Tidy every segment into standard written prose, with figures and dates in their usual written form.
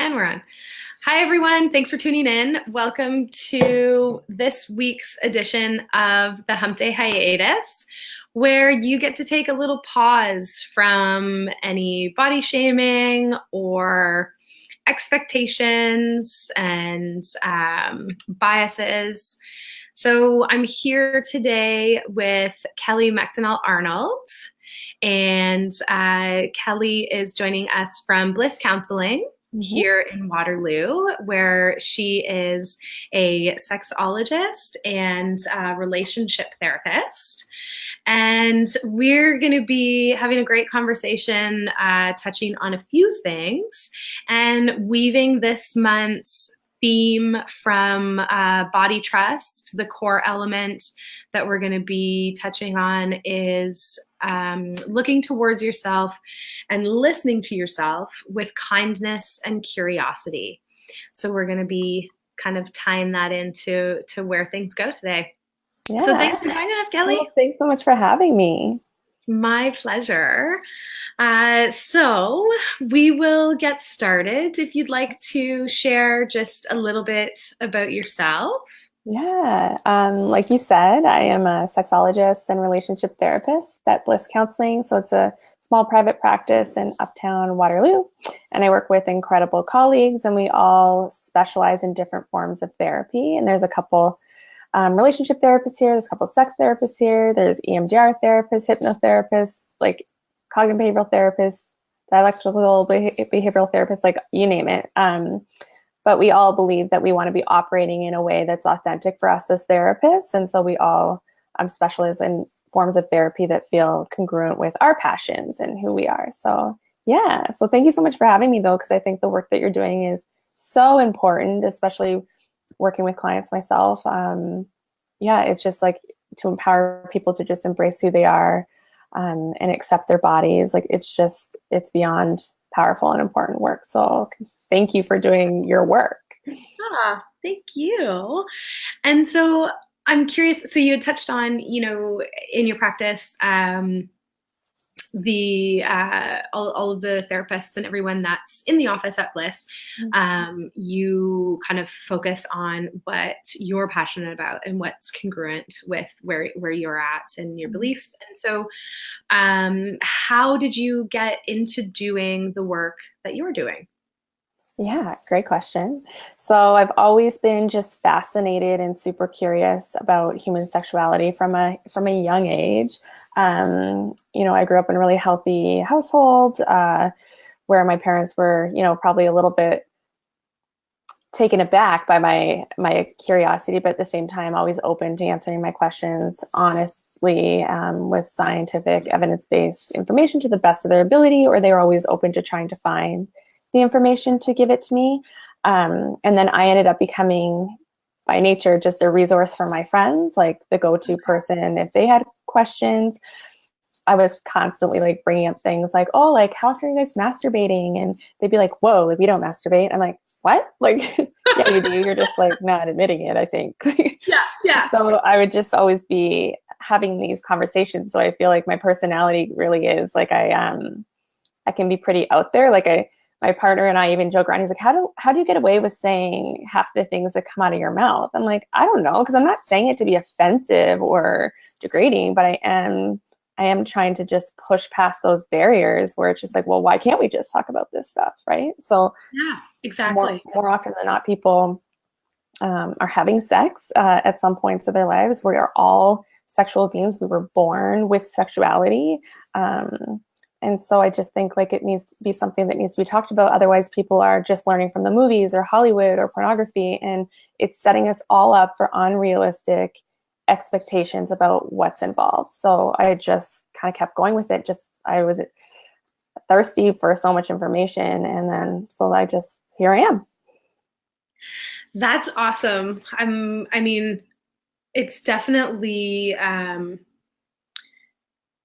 And we're on. Hi, everyone. Thanks for tuning in. Welcome to this week's edition of the Hump Day Hiatus, where you get to take a little pause from any body shaming or expectations and biases. So I'm here today with Kelly McDonnell-Arnold, and Kelly is joining us from Bliss Counselling here in Waterloo, where she is a sexologist and a relationship therapist. And we're going to be having a great conversation, touching on a few things and weaving this month's theme from body trust. The core element that we're going to be touching on is looking towards yourself and listening to yourself with kindness and curiosity. So we're going to be kind of tying that into where things go today. Yeah. So thanks for joining us, Kelly. Well, thanks so much for having me. My pleasure. So we will get started. If you'd like to share just a little bit about yourself. Yeah. Like you said, I am a sexologist and relationship therapist at Bliss Counselling. So it's a small private practice in Uptown Waterloo. And I work with incredible colleagues, and we all specialize in different forms of therapy. And there's a couple relationship therapists here. There's a couple sex therapists here. There's EMDR therapists, hypnotherapists, like cognitive behavioral therapists, dialectical behavioral therapists, like you name it. But we all believe that we want to be operating in a way that's authentic for us as therapists. And so we all specialize in forms of therapy that feel congruent with our passions and who we are. So yeah, so thank you so much for having me though, because I think the work that you're doing is so important, especially working with clients myself. Yeah, it's just like to empower people to just embrace who they are and accept their bodies. Like it's beyond powerful and important work. So thank you for doing your work. Thank you. And so I'm curious, so you had touched on, in your practice, all of the therapists and everyone that's in the office at Bliss, you kind of focus on what you're passionate about and what's congruent with where you're at and your beliefs. And so how did you get into doing the work that you're doing? Yeah, great question. So I've always been just fascinated and super curious about human sexuality from a young age. I grew up in a really healthy household where my parents were, probably a little bit taken aback by my curiosity, but at the same time, always open to answering my questions honestly with scientific, evidence-based information to the best of their ability, or they were always open to trying to find the information to give it to me. And then I ended up becoming, by nature, just a resource for my friends, like the go-to person. If they had questions, I was constantly like bringing up things like, oh, like, how often are you guys masturbating? And they'd be like, whoa, like, we don't masturbate. I'm like, what? Like, yeah, you do. You're just like not admitting it, I think. Yeah. So I would just always be having these conversations. So I feel like my personality really is like, I can be pretty out there. Like my partner and I even joke around. He's like, how do you get away with saying half the things that come out of your mouth? I'm like, I don't know, because I'm not saying it to be offensive or degrading, but I am trying to just push past those barriers where it's just like, well, why can't we just talk about this stuff, right? So Yeah, exactly. More often than not, people are having sex at some points of their lives. We are all sexual beings. We were born with sexuality. And so I just think like it needs to be something that needs to be talked about. Otherwise, people are just learning from the movies or Hollywood or pornography, and it's setting us all up for unrealistic expectations about what's involved. So I just kind of kept going with it. I was thirsty for so much information, and then here I am. That's awesome. It's definitely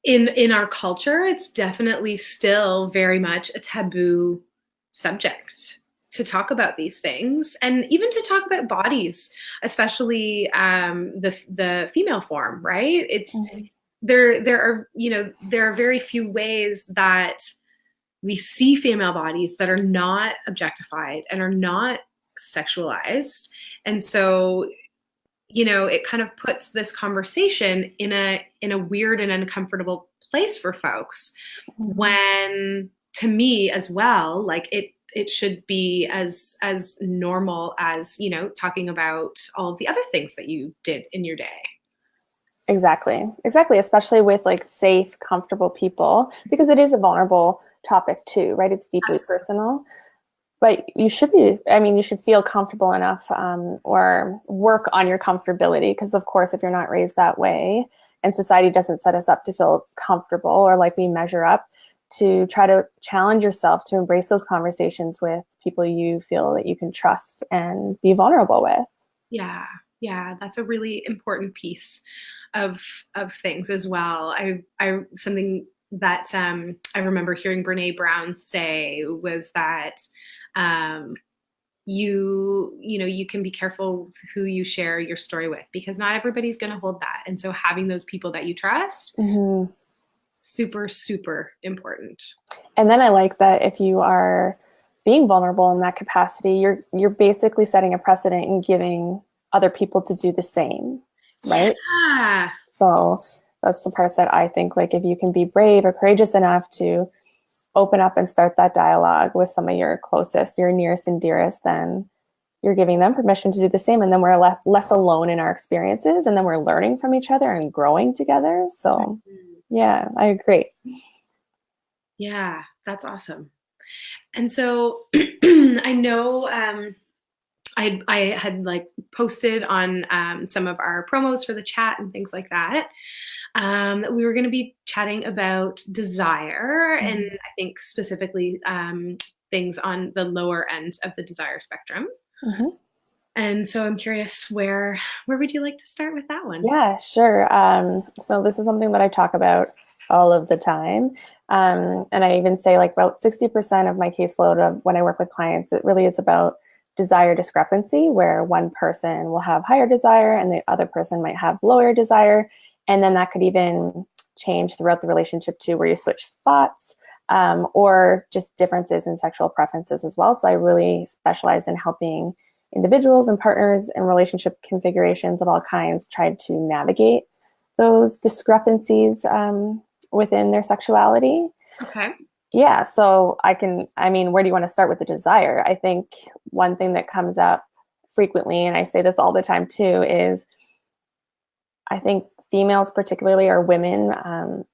in our culture, it's definitely still very much a taboo subject to talk about these things, and even to talk about bodies, especially the female form, right? It's there are very few ways that we see female bodies that are not objectified and are not sexualized. And so, it kind of puts this conversation in a weird and uncomfortable place for folks, when to me as well, like it should be as normal as, talking about all of the other things that you did in your day. Exactly. Especially with like safe, comfortable people, because it is a vulnerable topic too, right? It's deeply Absolutely. personal, but you should feel comfortable enough, or work on your comfortability. Because of course, if you're not raised that way and society doesn't set us up to feel comfortable or like we measure up, to try to challenge yourself to embrace those conversations with people you feel that you can trust and be vulnerable with. Yeah, that's a really important piece of things as well. I something that I remember hearing Brene Brown say was that you can be careful who you share your story with, because not everybody's going to hold that. And so having those people that you trust, super, super important. And then I like that if you are being vulnerable in that capacity, you're basically setting a precedent and giving other people to do the same, right? Yeah. So that's the part that I think, like, if you can be brave or courageous enough to open up and start that dialogue with some of your closest, your nearest and dearest, then you're giving them permission to do the same. And then we're less alone in our experiences, and then we're learning from each other and growing together. So yeah, I agree. Yeah, that's awesome. And so I know I had like posted on some of our promos for the chat and things like that. We were going to be chatting about desire, and I think specifically things on the lower end of the desire spectrum. And so I'm curious, where would you like to start with that one? Yeah, sure. So this is something that I talk about all of the time. And I even say like about 60% of my caseload of when I work with clients, it really is about desire discrepancy, where one person will have higher desire and the other person might have lower desire. And then that could even change throughout the relationship too, where you switch spots, or just differences in sexual preferences as well. So I really specialize in helping individuals and partners and relationship configurations of all kinds try to navigate those discrepancies within their sexuality. Okay. Yeah, so where do you want to start with the desire? I think one thing that comes up frequently, and I say this all the time too, is I think females particularly, or women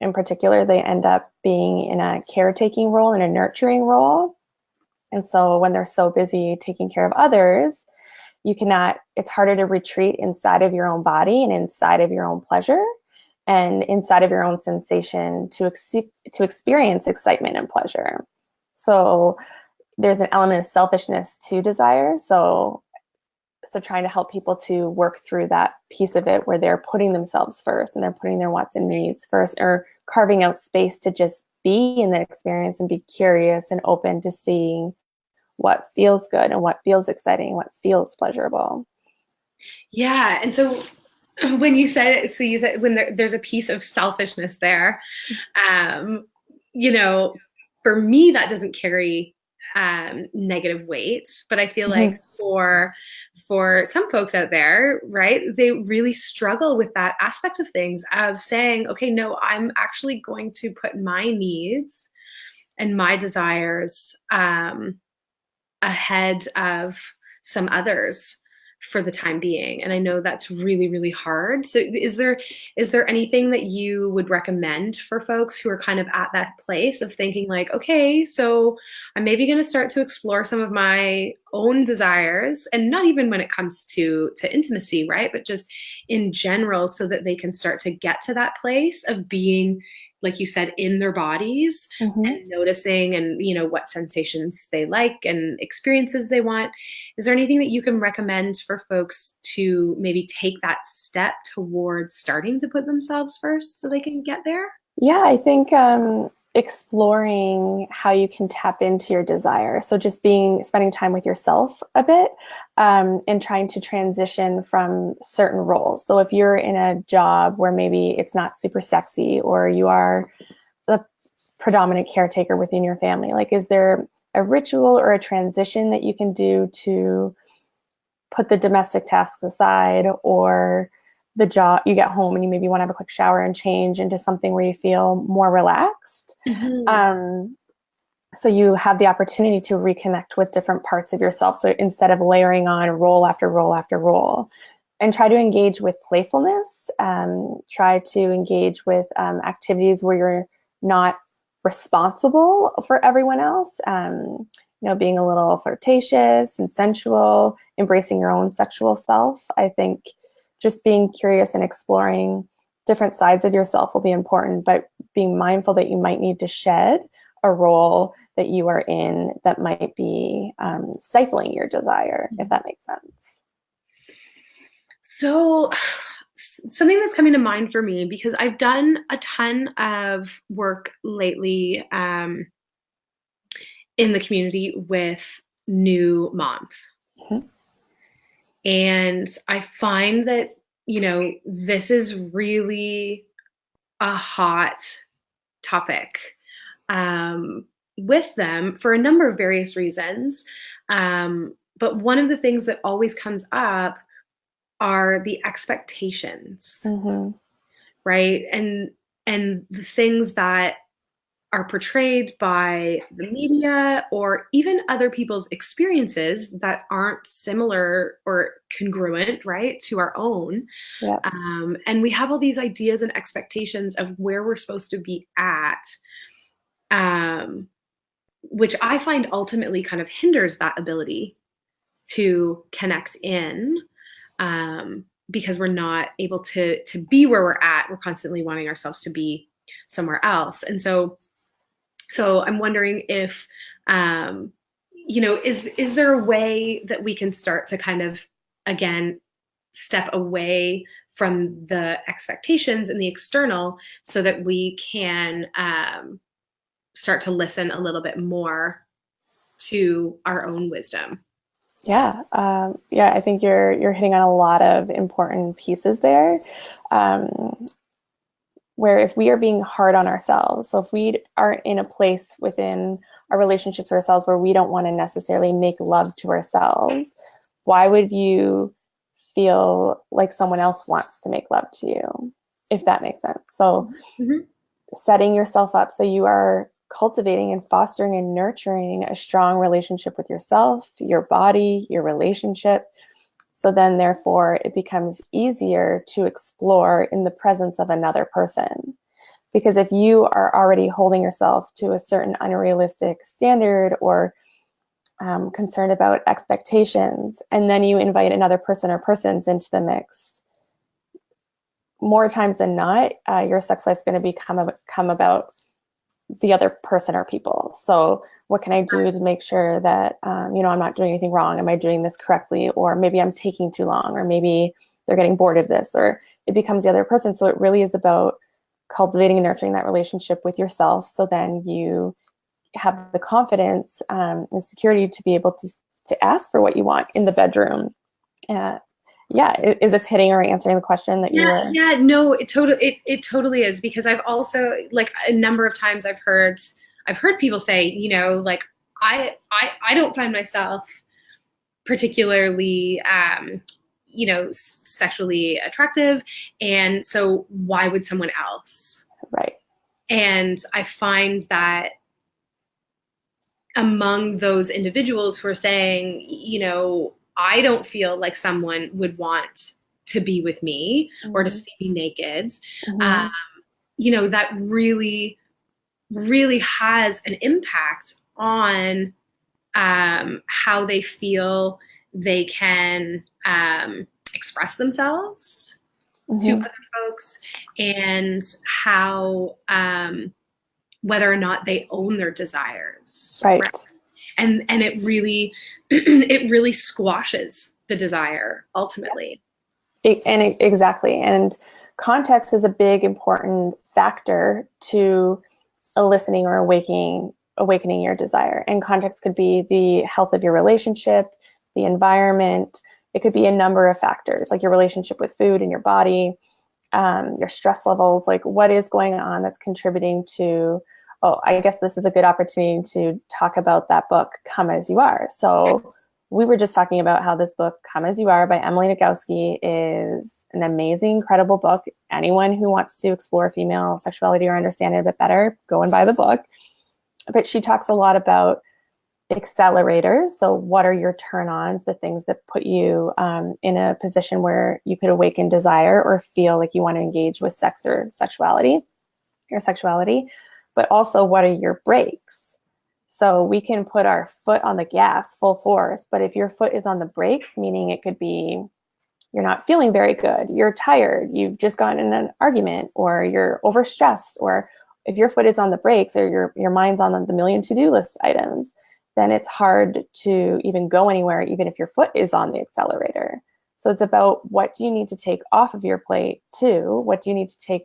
in particular, they end up being in a caretaking role and a nurturing role. And so when they're so busy taking care of others, it's harder to retreat inside of your own body and inside of your own pleasure and inside of your own sensation to experience excitement and pleasure. So there's an element of selfishness to desire. So trying to help people to work through that piece of it where they're putting themselves first and they're putting their wants and needs first, or carving out space to just be in that experience and be curious and open to seeing what feels good and what feels exciting, what feels pleasurable. Yeah. And so when you said when there's a piece of selfishness there, for me, that doesn't carry negative weight, but I feel like for some folks out there, right, they really struggle with that aspect of things, of saying, okay, no, I'm actually going to put my needs and my desires ahead of some others for the time being. And I know that's really, really hard. So is there anything that you would recommend for folks who are kind of at that place of thinking like, okay, so I'm maybe going to start to explore some of my own desires, and not even when it comes to intimacy, right? But just in general, so that they can start to get to that place of being, like you said, in their bodies and noticing and, what sensations they like and experiences they want. Is there anything that you can recommend for folks to maybe take that step towards starting to put themselves first so they can get there? Yeah, I think exploring how you can tap into your desire. So just spending time with yourself a bit, and trying to transition from certain roles. So if you're in a job where maybe it's not super sexy, or you are the predominant caretaker within your family? Like, is there a ritual or a transition that you can do to put the domestic tasks aside, or the job, you get home and you maybe want to have a quick shower and change into something where you feel more relaxed? So you have the opportunity to reconnect with different parts of yourself. So instead of layering on role after role after role, and try to engage with playfulness, try to engage with activities where you're not responsible for everyone else. Being a little flirtatious and sensual, embracing your own sexual self. I think just being curious and exploring different sides of yourself will be important, but being mindful that you might need to shed a role that you are in that might be stifling your desire, if that makes sense. So something that's coming to mind for me, because I've done a ton of work lately in the community with new moms. And I find that, this is really a hot topic with them for a number of various reasons. But one of the things that always comes up are the expectations, right? And the things that are portrayed by the media or even other people's experiences that aren't similar or congruent, right, to our own. Yeah. And we have all these ideas and expectations of where we're supposed to be at, which I find ultimately kind of hinders that ability to connect in, because we're not able to be where we're at. We're constantly wanting ourselves to be somewhere else. And so I'm wondering if, is there a way that we can start to kind of, again, step away from the expectations and the external so that we can start to listen a little bit more to our own wisdom? Yeah. I think you're hitting on a lot of important pieces there. Where if we are being hard on ourselves, so if we aren't in a place within our relationships with ourselves where we don't want to necessarily make love to ourselves, why would you feel like someone else wants to make love to you, if that makes sense? So setting yourself up so you are cultivating and fostering and nurturing a strong relationship with yourself, your body, your relationship. So then, therefore, it becomes easier to explore in the presence of another person. Because if you are already holding yourself to a certain unrealistic standard or concerned about expectations, and then you invite another person or persons into the mix, more times than not, your sex life is going to become about the other person or people. So what can I do to make sure that, I'm not doing anything wrong? Am I doing this correctly? Or maybe I'm taking too long, or maybe they're getting bored of this, or it becomes the other person. So it really is about cultivating and nurturing that relationship with yourself. So then you have the confidence and security to be able to ask for what you want in the bedroom. Is this hitting or answering the question that you were? Yeah, no, it totally is, because I've also, like, a number of times I've heard people say, like, I don't find myself particularly, sexually attractive, and so why would someone else? Right. And I find that among those individuals who are saying, I don't feel like someone would want to be with me or to see me naked, that really, really has an impact on how they feel they can express themselves to other folks, and how whether or not they own their desires. Right. And it really it really squashes the desire ultimately. Exactly. And context is a big important factor to eliciting or awakening your desire. And context could be the health of your relationship, the environment. It could be a number of factors, like your relationship with food and your body, your stress levels, like what is going on that's contributing to oh, I guess this is a good opportunity to talk about that book, Come As You Are. So we were just talking about how this book, Come As You Are by Emily Nagoski, is an amazing, incredible book. Anyone who wants to explore female sexuality or understand it a bit better, go and buy the book. But she talks a lot about accelerators. So what are your turn-ons, the things that put you in a position where you could awaken desire or feel like you want to engage with sex or sexuality, but also what are your brakes? So we can put our foot on the gas full force, but if your foot is on the brakes, meaning it could be you're not feeling very good, you're tired, you've just gotten in an argument, or you're overstressed, or if your foot is on the brakes or your mind's on the million to-do list items, then it's hard to even go anywhere, even if your foot is on the accelerator. So it's about what do you need to take off of your plate too? What do you need to take,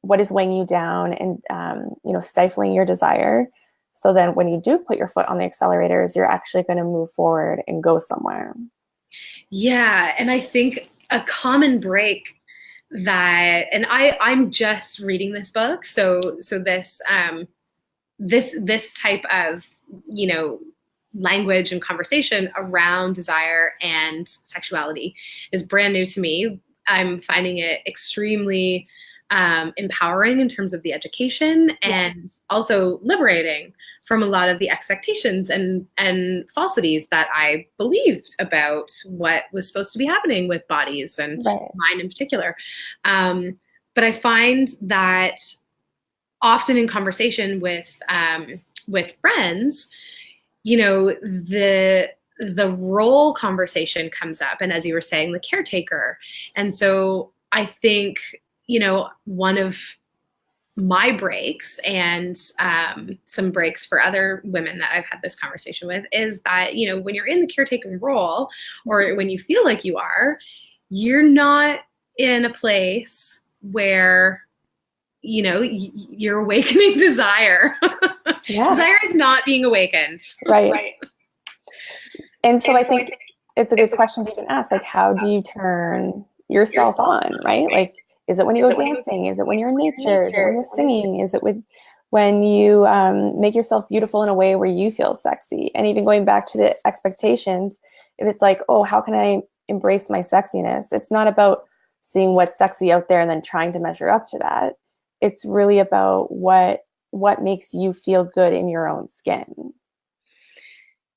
what is weighing you down and stifling your desire? So then when you do put your foot on the accelerators, you're actually going to move forward and go somewhere. Yeah. And I think a common break that, and I'm just reading this book. So this type of, language and conversation around desire and sexuality is brand new to me. I'm finding it extremely empowering in terms of the education and also liberating from a lot of the expectations and falsities that I believed about what was supposed to be happening with bodies and mine in particular. But I find that often in conversation with friends, the role conversation comes up, and as you were saying, the caretaker. And so I think, one of my breaks and some breaks for other women that I've had this conversation with is that, when you're in the caretaking role, or when you feel like you are, you're not in a place where, you're awakening desire. Desire is not being awakened. Right. And so I think it's a good question to even ask, like, how do you turn yourself on, right? Like, is it when you go dancing? Is it when you're in nature? Is it when you're singing? Is it when you make yourself beautiful in a way where you feel sexy? And even going back to the expectations, if it's like, oh, how can I embrace my sexiness? It's not about seeing what's sexy out there and then trying to measure up to that. It's really about what makes you feel good in your own skin.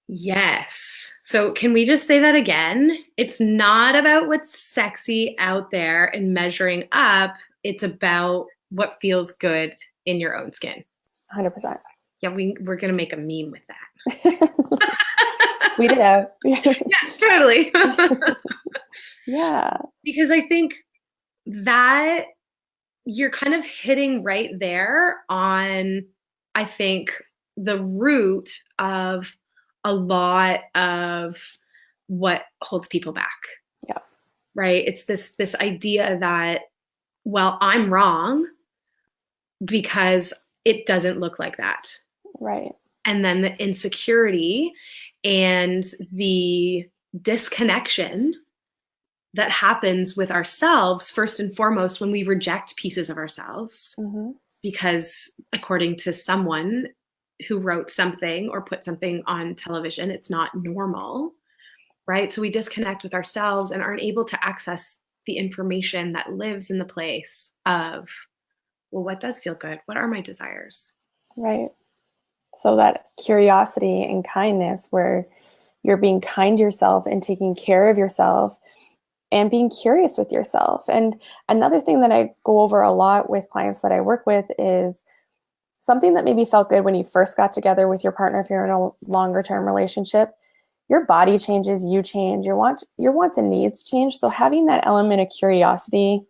Yes. So can we just say that again? It's not about what's sexy out there and measuring up. It's about what feels good in your own skin. 100%. Yeah, we're going to make a meme with that. Tweet it out. Yeah, totally. Yeah. Because I think that you're kind of hitting right there on, I think, the root of a lot of what holds people back. Yeah. Right? It's this idea that, well, I'm wrong because it doesn't look like that. Right. And then the insecurity and the disconnection that happens with ourselves, first and foremost, when we reject pieces of ourselves, because according to someone who wrote something or put something on television, it's not normal, right? So we disconnect with ourselves and aren't able to access the information that lives in the place of, well, what does feel good? What are my desires? Right. So that curiosity and kindness, where you're being kind to yourself and taking care of yourself and being curious with yourself. And another thing that I go over a lot with clients that I work with is something that maybe felt good when you first got together with your partner. If you're in a longer term relationship, your body changes, you change, your wants and needs change. So having that element of curiosity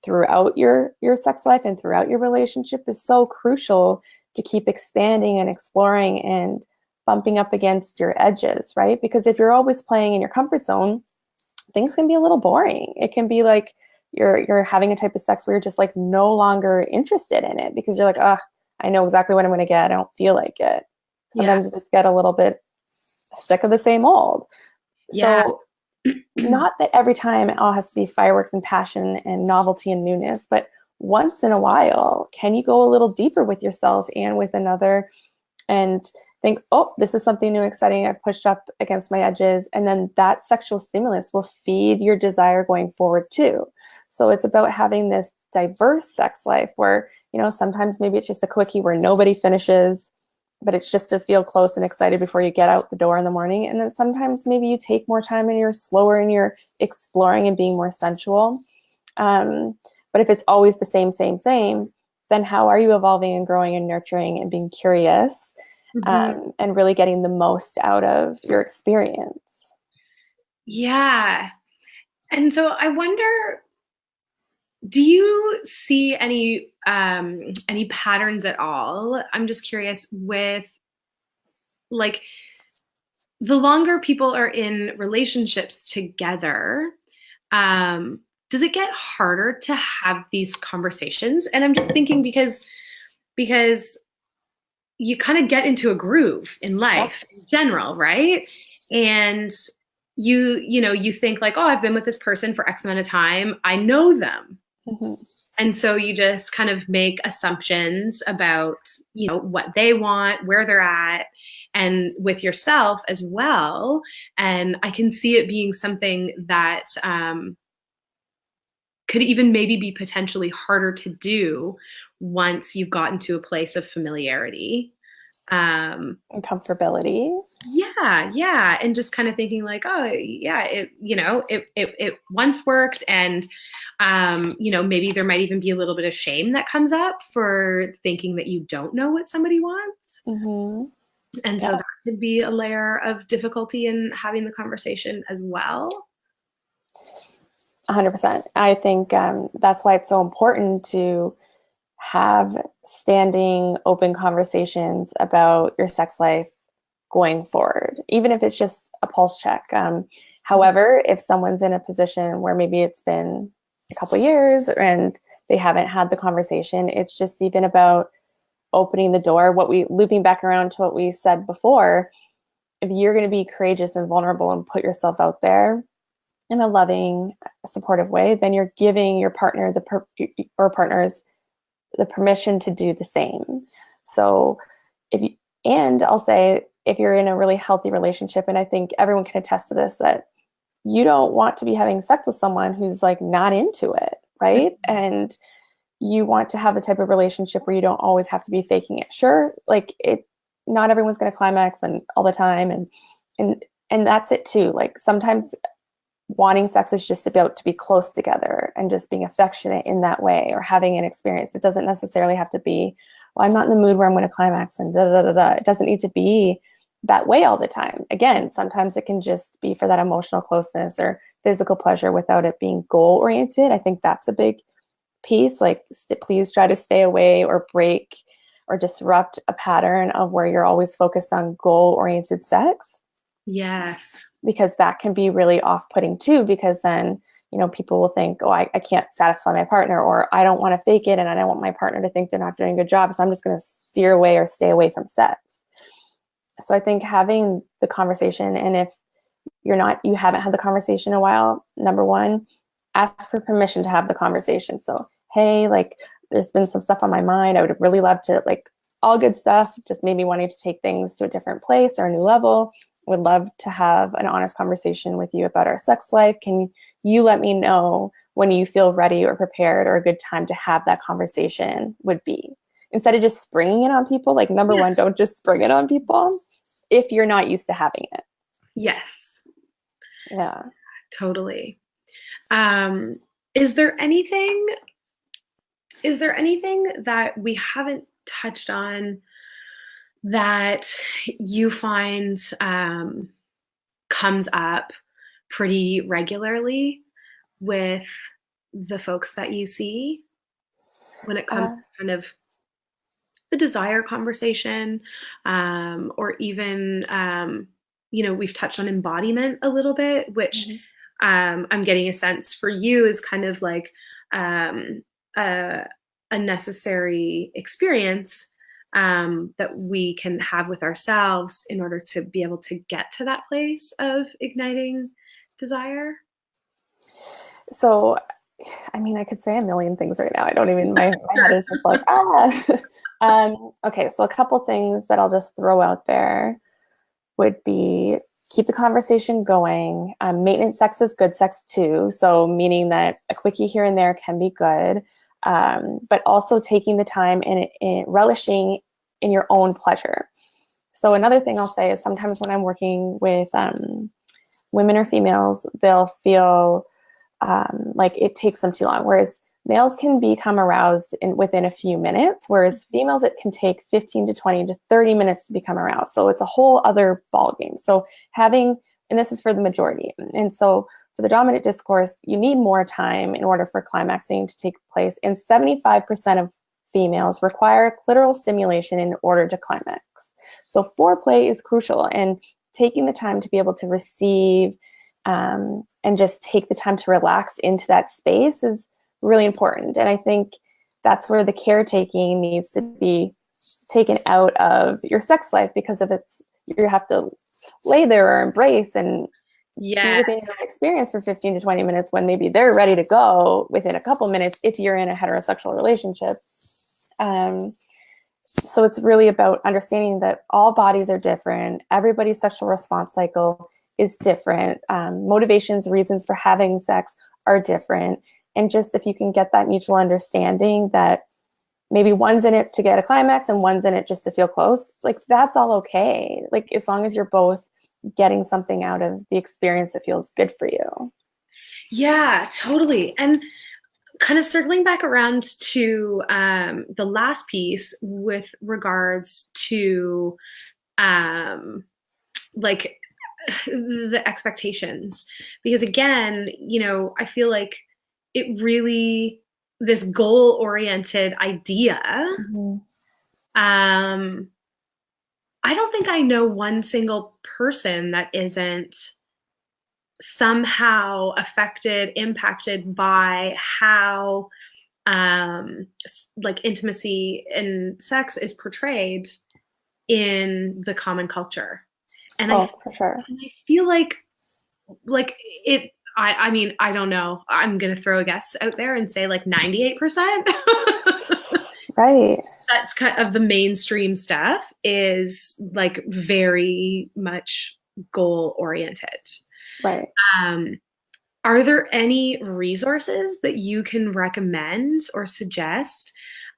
throughout your sex life and throughout your relationship is so crucial to keep expanding and exploring and bumping up against your edges, right? Because if you're always playing in your comfort zone, things can be a little boring. It can be like you're having a type of sex where you're just like no longer interested in it because you're like, I know exactly what I'm going to get. I don't feel like it. Sometimes you just get a little bit sick of the same old. Yeah. So not that every time it all has to be fireworks and passion and novelty and newness, but once in a while, can you go a little deeper with yourself and with another and think, oh, this is something new, exciting. I've pushed up against my edges. And then that sexual stimulus will feed your desire going forward too. So it's about having this diverse sex life where, sometimes maybe it's just a quickie where nobody finishes, but it's just to feel close and excited before you get out the door in the morning. And then sometimes maybe you take more time and you're slower and you're exploring and being more sensual. But if it's always the same, then how are you evolving and growing and nurturing and being curious, and really getting the most out of your experience? Yeah. And so I wonder, do you see any patterns at all? I'm just curious with, like, the longer people are in relationships together, does it get harder to have these conversations? And I'm just thinking because you kind of get into a groove in life in general, right? And you think like, oh, I've been with this person for X amount of time. I know them. And so you just kind of make assumptions about, what they want, where they're at, and with yourself as well. And I can see it being something that could even maybe be potentially harder to do once you've gotten to a place of familiarity. And comfortability. Yeah. And just kind of thinking like, oh yeah, it once worked. And, maybe there might even be a little bit of shame that comes up for thinking that you don't know what somebody wants. And so that could be a layer of difficulty in having the conversation as well. 100%. I think that's why it's so important to have standing, open conversations about your sex life going forward, even if it's just a pulse check. However, if someone's in a position where maybe it's been a couple of years and they haven't had the conversation, it's just even about opening the door. Looping back around to what we said before, if you're going to be courageous and vulnerable and put yourself out there in a loving, supportive way, then you're giving your partner or partners the permission to do the same. So I'll say, if you're in a really healthy relationship, and I think everyone can attest to this, that you don't want to be having sex with someone who's like not into it, right? And you want to have a type of relationship where you don't always have to be faking it. Sure, not everyone's going to climax and all the time, and that's it too. Like sometimes wanting sex is just about to be close together and just being affectionate in that way, or having an experience. It doesn't necessarily have to be, well, I'm not in the mood where I'm going to climax and da da da da. It doesn't need to be that way all the time. Again, sometimes it can just be for that emotional closeness or physical pleasure without it being goal oriented. I think that's a big piece. Like, please try to stay away or break or disrupt a pattern of where you're always focused on goal oriented sex. Yes. Because that can be really off-putting too, because then, people will think, oh, I can't satisfy my partner, or I don't want to fake it and I don't want my partner to think they're not doing a good job, so I'm just going to steer away or stay away from sex. So I think having the conversation, and if you haven't had the conversation in a while, number one, ask for permission to have the conversation. So, hey, there's been some stuff on my mind. I would really love to, all good stuff, just maybe wanting to take things to a different place or a new level. Would love to have an honest conversation with you about our sex life. Can you let me know when you feel ready or prepared or a good time to have that conversation would be? Instead of just springing it on people, number one, don't just spring it on people if you're not used to having it. Yes. Yeah. Totally. Is there anything that we haven't touched on that you find comes up pretty regularly with the folks that you see when it comes to kind of the desire conversation, or even, we've touched on embodiment a little bit, which I'm getting a sense for you is kind of like a necessary experience that we can have with ourselves in order to be able to get to that place of igniting desire? So I mean, I could say a million things right now. I don't even, my head is just like, okay, so a couple things that I'll just throw out there would be keep the conversation going. Maintenance sex is good sex too. So meaning that a quickie here and there can be good, but also taking the time and relishing in your own pleasure. So another thing I'll say is sometimes when I'm working with women or females, they'll feel like it takes them too long. Whereas males can become aroused within a few minutes, whereas females, it can take 15 to 20 to 30 minutes to become aroused. So it's a whole other ballgame. So and this is for the majority. And so for the dominant discourse, you need more time in order for climaxing to take place. And 75% of females require clitoral stimulation in order to climax. So foreplay is crucial, and taking the time to be able to receive and just take the time to relax into that space is really important. And I think that's where the caretaking needs to be taken out of your sex life, because if you have to lay there or embrace and be within your experience for 15 to 20 minutes when maybe they're ready to go within a couple minutes if you're in a heterosexual relationship. So it's really about understanding that all bodies are different. Everybody's sexual response cycle is different. Motivations, reasons for having sex are different. And just if you can get that mutual understanding that maybe one's in it to get a climax and one's in it just to feel close, like that's all okay. Like as long as you're both getting something out of the experience that feels good for you. Yeah, totally. And kind of circling back around to the last piece with regards to like the expectations, because again, I feel like it really, this goal-oriented idea, I don't think I know one single person that isn't somehow affected, impacted by how like intimacy and sex is portrayed in the common culture. And for sure. And I feel like it, I mean, I don't know. I'm going to throw a guess out there and say like 98%. Right. That's kind of the mainstream stuff is like very much goal oriented. Right. Are there any resources that you can recommend or suggest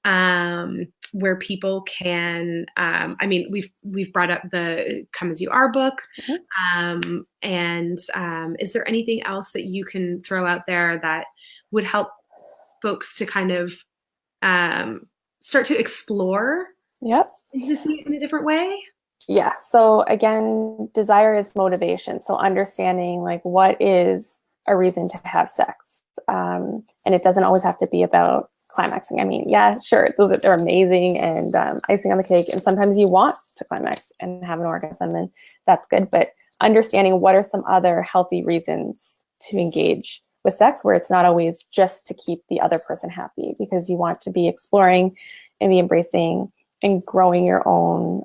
where people can, I mean, we've brought up the Come As You Are book. And is there anything else that you can throw out there that would help folks to kind of start to explore intimacy in a different way? Yeah. So again, desire is motivation. So understanding like what is a reason to have sex. And it doesn't always have to be about climaxing. I mean, yeah, sure, they're amazing and icing on the cake. And sometimes you want to climax and have an orgasm, and that's good. But understanding what are some other healthy reasons to engage with sex, where it's not always just to keep the other person happy, because you want to be exploring and be embracing and growing your own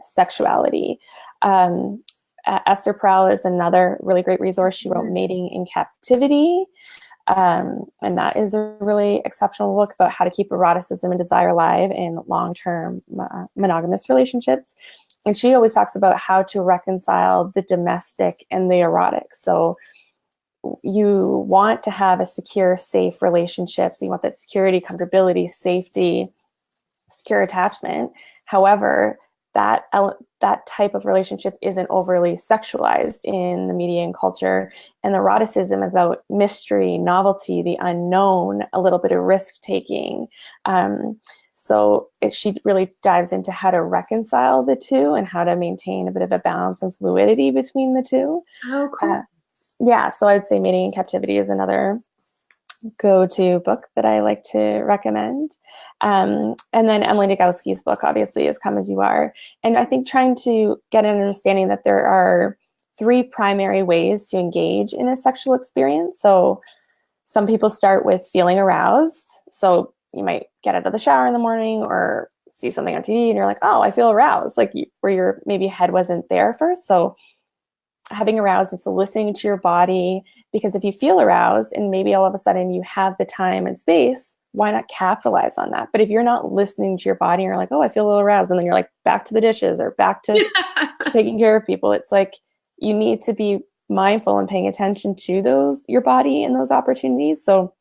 sexuality. Esther Perel is another really great resource. She wrote Mating in Captivity. And that is a really exceptional book about how to keep eroticism and desire alive in long-term monogamous relationships. And she always talks about how to reconcile the domestic and the erotic. So you want to have a secure, safe relationship. So you want that security, comfortability, safety, secure attachment. However, that type of relationship isn't overly sexualized in the media and culture. And the eroticism is about mystery, novelty, the unknown, a little bit of risk taking. So she really dives into how to reconcile the two and how to maintain a bit of a balance and fluidity between the two. Oh, cool. Yeah, so I'd say Mating in Captivity is another go-to book that I like to recommend. And then Emily Nagoski's book, obviously, is Come As You Are. And I think trying to get an understanding that there are 3 primary ways to engage in a sexual experience. So some people start with feeling aroused. So you might get out of the shower in the morning or see something on TV and you're like, oh, I feel aroused, like where your maybe head wasn't there first. So having aroused, and so listening to your body, because if you feel aroused and maybe all of a sudden you have the time and space, why not capitalize on that? But if you're not listening to your body and you're like, oh, I feel a little aroused, and then you're like back to the dishes or back to taking care of people, it's like you need to be mindful and paying attention to your body and those opportunities. So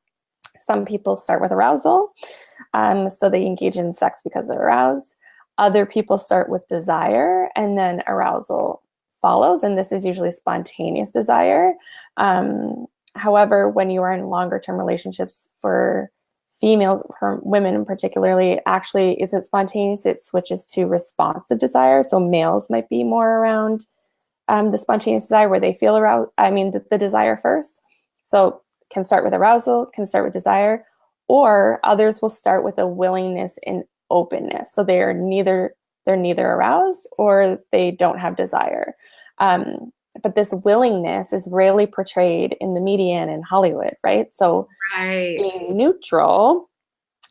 some people start with arousal, so they engage in sex because they're aroused. Other people start with desire, and then arousal follows, and this is usually spontaneous desire. However, when you are in longer term relationships, for females, for women particularly, actually isn't spontaneous. It switches to responsive desire. So males might be more around the spontaneous desire, where they feel the desire first. So can start with arousal, can start with desire, or others will start with a willingness and openness. So they're neither aroused or they don't have desire. But this willingness is rarely portrayed in the media and in Hollywood, right? So being neutral,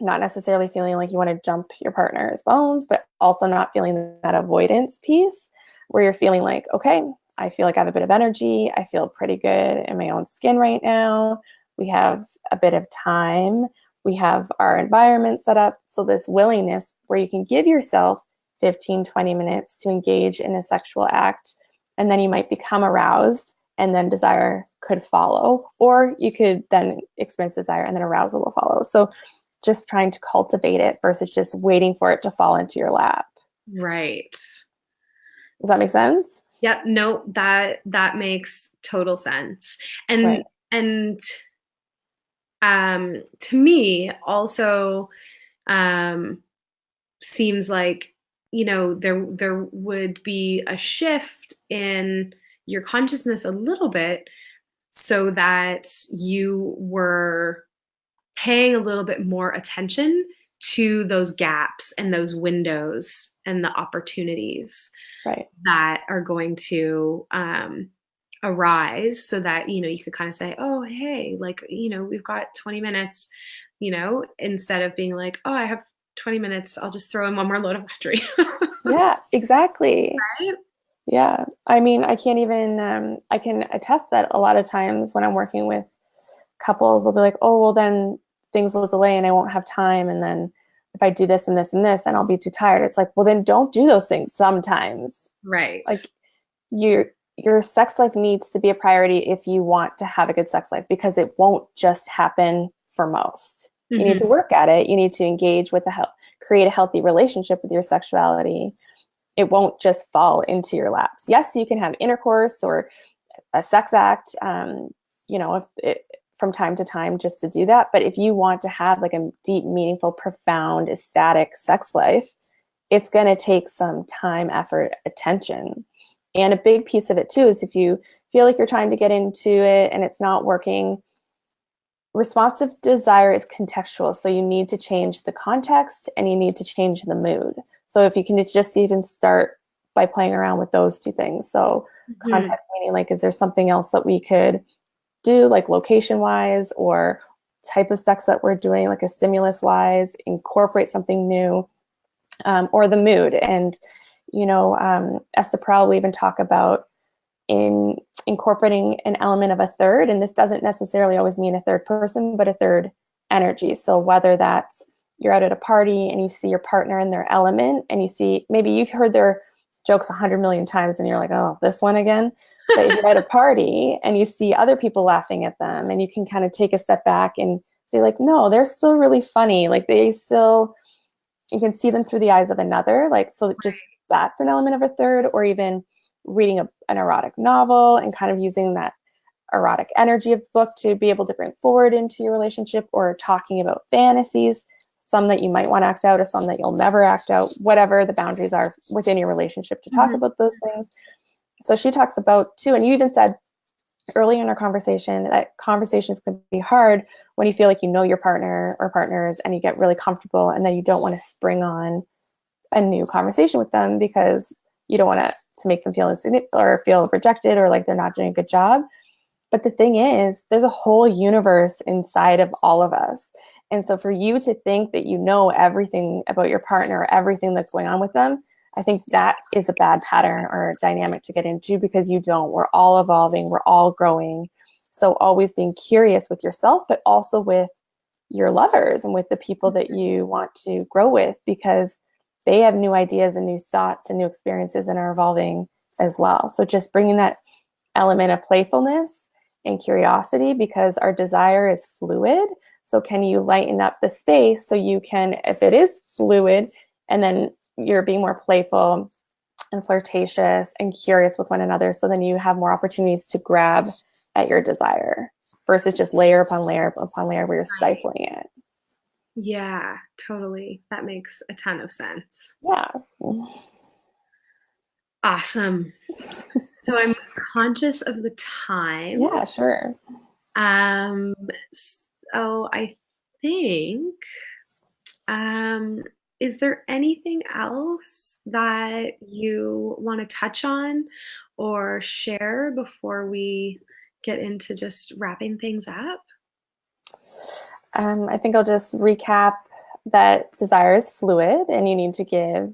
not necessarily feeling like you want to jump your partner's bones, but also not feeling that avoidance piece where you're feeling like, okay, I feel like I have a bit of energy. I feel pretty good in my own skin right now. We have a bit of time. We have our environment set up. So this willingness where you can give yourself 15, 20 minutes to engage in a sexual act, and then you might become aroused, and then desire could follow, or you could then experience desire and then arousal will follow. So just trying to cultivate it versus just waiting for it to fall into your lap. Right. Does that make sense? Yep. No, that makes total sense. And right. and to me also seems like, you know, there would be a shift in your consciousness a little bit, so that you were paying a little bit more attention to those gaps and those windows and the opportunities that are going to arise, so that, you know, you could kind of say, oh, hey, like, you know, we've got 20 minutes, you know, instead of being like, oh, I have 20 minutes, I'll just throw in one more load of laundry. Yeah, exactly. Right? Yeah. I mean, I can't even, I can attest that a lot of times when I'm working with couples, they'll be like, oh, well, then things will delay and I won't have time. And then if I do this and this and this, then I'll be too tired. It's like, well, then don't do those things sometimes. Right. Like your sex life needs to be a priority if you want to have a good sex life, because it won't just happen for most. You need to work at it. You need to engage with create a healthy relationship with your sexuality. It won't just fall into your laps. Yes, you can have intercourse or a sex act, you know, from time to time just to do that. But if you want to have like a deep, meaningful, profound, ecstatic sex life, it's going to take some time, effort, attention. And a big piece of it too is if you feel like you're trying to get into it and it's not working, responsive desire is contextual. So you need to change the context and you need to change the mood. So if you can just even start by playing around with those two things. So context meaning like, is there something else that we could do, like location wise or type of sex that we're doing, like a stimulus wise, incorporate something new, or the mood. And, you know, Esther Perel will even talk about in incorporating an element of a third, and this doesn't necessarily always mean a third person, but a third energy. So whether that's you're out at a party and you see your partner in their element and you see, maybe you've heard their jokes 100 million times and you're like, oh, this one again. But if you're at a party and you see other people laughing at them and you can kind of take a step back and say like, no, they're still really funny. Like you can see them through the eyes of another. Like, so just that's an element of a third, or even reading an erotic novel and kind of using that erotic energy of the book to be able to bring forward into your relationship, or talking about fantasies, some that you might want to act out or some that you'll never act out, whatever the boundaries are within your relationship to talk about those things. So she talks about too, and you even said earlier in our conversation that conversations can be hard when you feel like you know your partner or partners and you get really comfortable and then you don't want to spring on a new conversation with them because you don't want to make them feel insignificant or feel rejected or like they're not doing a good job. But the thing is, there's a whole universe inside of all of us. And so for you to think that you know everything about your partner, everything that's going on with them, I think that is a bad pattern or dynamic to get into, because you don't. We're all evolving, we're all growing. So always being curious with yourself, but also with your lovers and with the people that you want to grow with, because they have new ideas and new thoughts and new experiences and are evolving as well. So just bringing that element of playfulness and curiosity, because our desire is fluid. So can you lighten up the space so you can, if it is fluid, and then you're being more playful and flirtatious and curious with one another, so then you have more opportunities to grab at your desire versus just layer upon layer upon layer where you're stifling it. Yeah, totally. That makes a ton of sense. Yeah. Awesome. So I'm conscious of the time. Yeah, sure. So I think, is there anything else that you want to touch on or share before we get into just wrapping things up? I think I'll just recap that desire is fluid, and you need to give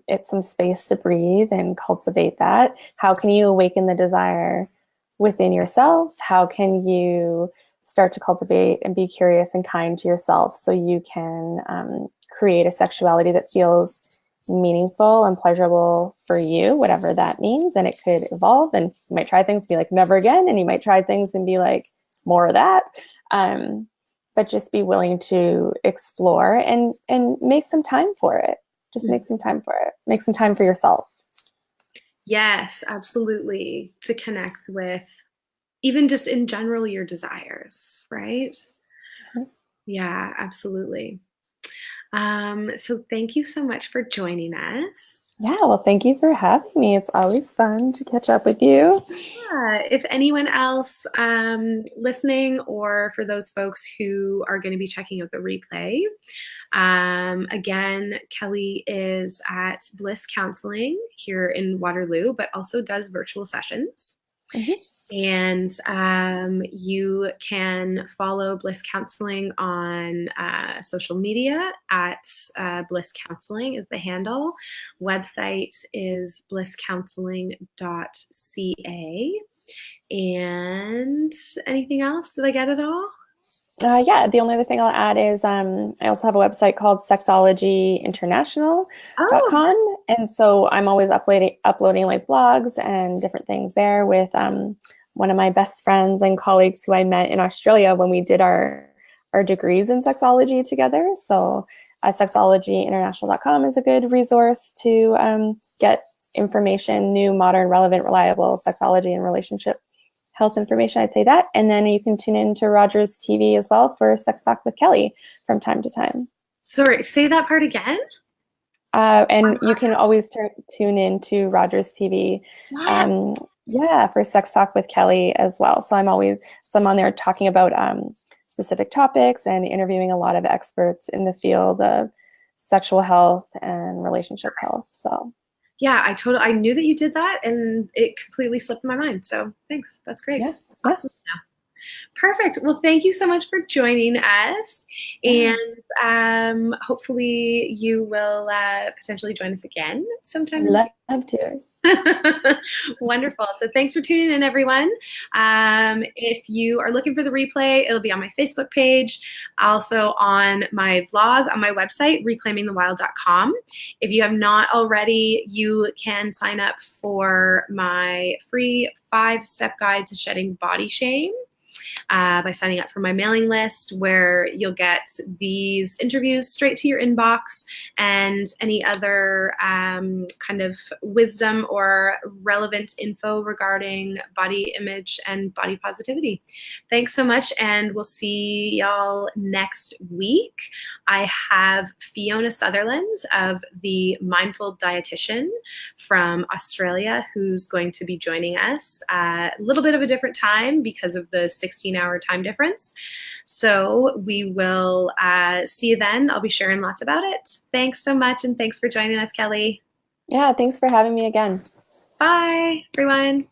it some space to breathe and cultivate that. How can you awaken the desire within yourself? How can you start to cultivate and be curious and kind to yourself so you can create a sexuality that feels meaningful and pleasurable for you, whatever that means? And it could evolve, and you might try things and be like, never again. And you might try things and be like, more of that. But just be willing to explore and make some time for it. Just make some time for it. Make some time for yourself. Yes, absolutely. To connect with even just in general your desires, right? Mm-hmm. Yeah, absolutely. So thank you so much for joining us. Yeah, well, thank you for having me. It's always fun to catch up with you. Yeah, if anyone else listening, or for those folks who are going to be checking out the replay, again, Kelly is at Bliss Counselling here in Waterloo, but also does virtual sessions. Mm-hmm. And you can follow Bliss Counselling on social media at Bliss Counselling is the handle. Website is blisscounselling.ca. And anything else? Did I get it all? Yeah, the only other thing I'll add is I also have a website called sexologyinternational.com. Oh. And so I'm always uploading like blogs and different things there with one of my best friends and colleagues who I met in Australia when we did our degrees in sexology together. So sexologyinternational.com is a good resource to get information, new, modern, relevant, reliable sexology and relationship health information. I'd say that. And then you can tune into Rogers TV as well for Sex Talk with Kelly from time to time. Sorry, say that part again. And you can always tune in to Rogers TV. For Sex Talk with Kelly as well. So I'm on there talking about specific topics and interviewing a lot of experts in the field of sexual health and relationship health. So yeah, I knew that you did that, and it completely slipped my mind. So thanks. That's great. Yeah. Awesome. Yeah. Perfect. Well, thank you so much for joining us. And hopefully you will potentially join us again sometime. Love to. Wonderful. So thanks for tuning in, everyone. If you are looking for the replay, it'll be on my Facebook page, also on my vlog on my website, reclaimingthewild.com. If you have not already, you can sign up for my free 5-step guide to shedding body shame by signing up for my mailing list, where you'll get these interviews straight to your inbox and any other kind of wisdom or relevant info regarding body image and body positivity. Thanks so much, and we'll see y'all next week. I have Fiona Sutherland of the Mindful Dietitian from Australia who's going to be joining us a little bit of a different time because of the 16-hour time difference. So we will see you then. I'll be sharing lots about it. Thanks so much, and thanks for joining us, Kelly. Yeah, thanks for having me again. Bye, everyone.